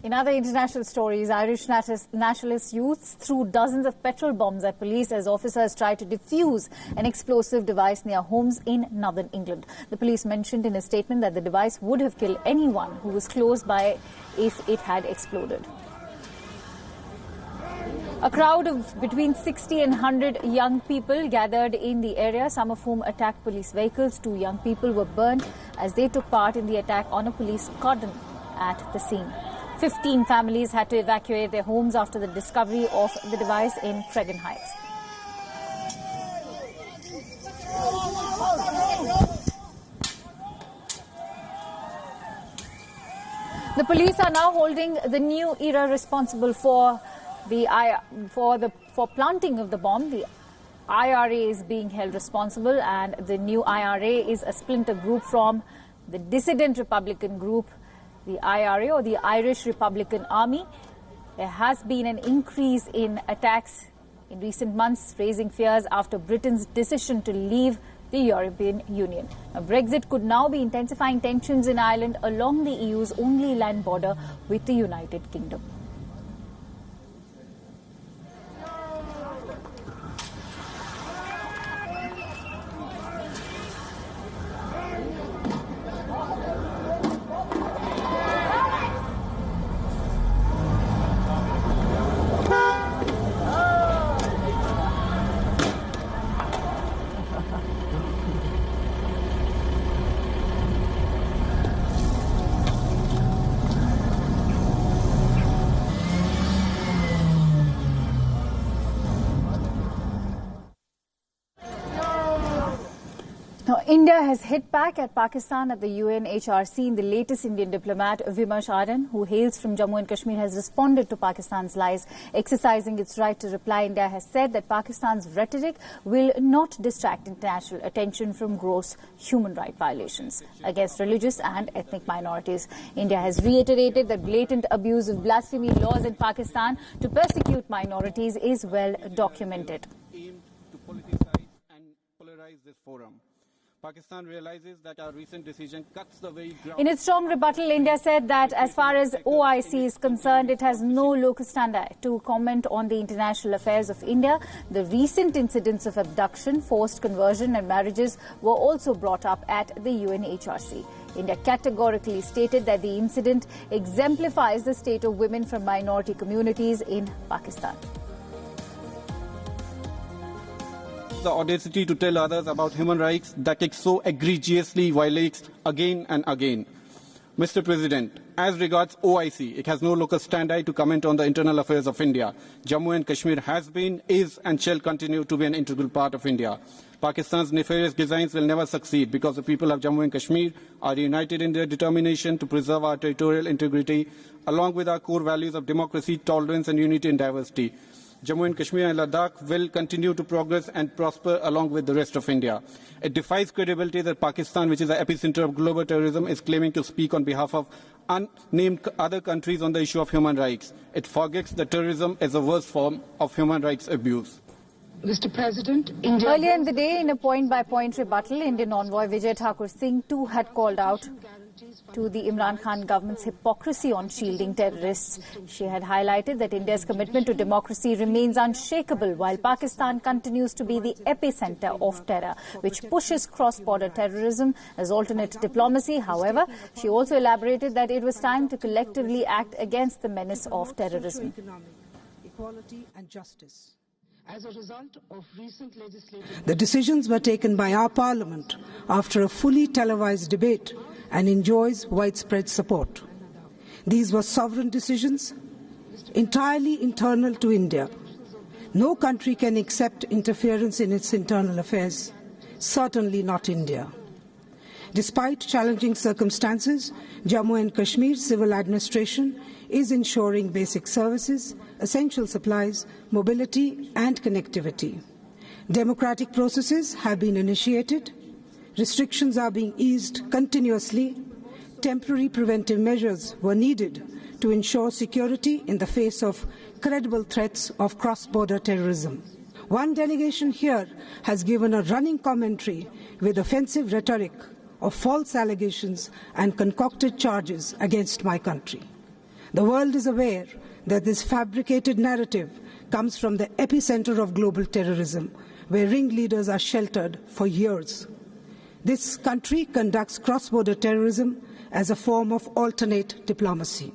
In other international stories, Irish nationalist youths threw dozens of petrol bombs at police as officers tried to defuse an explosive device near homes in northern England. The police mentioned in a statement that the device would have killed anyone who was close by if it had exploded. A crowd of between 60 and 100 young people gathered in the area, some of whom attacked police vehicles. 2 young people were burnt as they took part in the attack on a police cordon at the scene. 15 families had to evacuate their homes after the discovery of the device in Cregan Heights. The police are now holding the new era responsible for planting of the bomb. The IRA is being held responsible, and the new IRA is a splinter group from the dissident Republican group, the IRA, or the Irish Republican Army. There has been an increase in attacks in recent months, raising fears after Britain's decision to leave the European Union. Now, Brexit could now be intensifying tensions in Ireland along the EU's only land border with the United Kingdom. Now, India has hit back at Pakistan at the UNHRC. In the latest, Indian diplomat Vimash Aryan, who hails from Jammu and Kashmir, has responded to Pakistan's lies. Exercising its right to reply, India has said that Pakistan's rhetoric will not distract international attention from gross human rights violations against religious and ethnic minorities. India has reiterated that blatant abuse of blasphemy laws in Pakistan to persecute minorities is well documented. Aim to politicize and polarize this forum. Pakistan realizes that our recent decision cuts the very ground. In its strong rebuttal, India said that as far as OIC is concerned, it has no locus standi to comment on the international affairs of India. The recent incidents of abduction, forced conversion and marriages were also brought up at the UNHRC. India categorically stated that the incident exemplifies the state of women from minority communities in Pakistan. The audacity to tell others about human rights that it so egregiously violates again and again. Mr. President, as regards OIC, it has no locus standi to comment on the internal affairs of India. Jammu and Kashmir has been, is and shall continue to be an integral part of India. Pakistan's nefarious designs will never succeed because the people of Jammu and Kashmir are united in their determination to preserve our territorial integrity along with our core values of democracy, tolerance and unity and diversity. Jammu and Kashmir and Ladakh will continue to progress and prosper along with the rest of India. It defies credibility that Pakistan, which is the epicenter of global terrorism, is claiming to speak on behalf of unnamed other countries on the issue of human rights. It forgets that terrorism is a worst form of human rights abuse. Mr. President, India... Earlier in the day, in a point-by-point rebuttal, Indian envoy Vijay Thakur Singh too had called out to the Imran Khan government's hypocrisy on shielding terrorists. She had highlighted that India's commitment to democracy remains unshakable while Pakistan continues to be the epicenter of terror, which pushes cross-border terrorism as alternate diplomacy. However, she also elaborated that it was time to collectively act against the menace of terrorism. Equality and justice. As a result of recent legislative... The decisions were taken by our Parliament after a fully televised debate and enjoys widespread support. These were sovereign decisions, entirely internal to India. No country can accept interference in its internal affairs, certainly not India. Despite challenging circumstances, Jammu and Kashmir civil administration is ensuring basic services, essential supplies, mobility and connectivity. Democratic processes have been initiated. Restrictions are being eased continuously. Temporary preventive measures were needed to ensure security in the face of credible threats of cross-border terrorism. One delegation here has given a running commentary with offensive rhetoric of false allegations and concocted charges against my country. The world is aware that this fabricated narrative comes from the epicenter of global terrorism, where ringleaders are sheltered for years. This country conducts cross-border terrorism as a form of alternate diplomacy.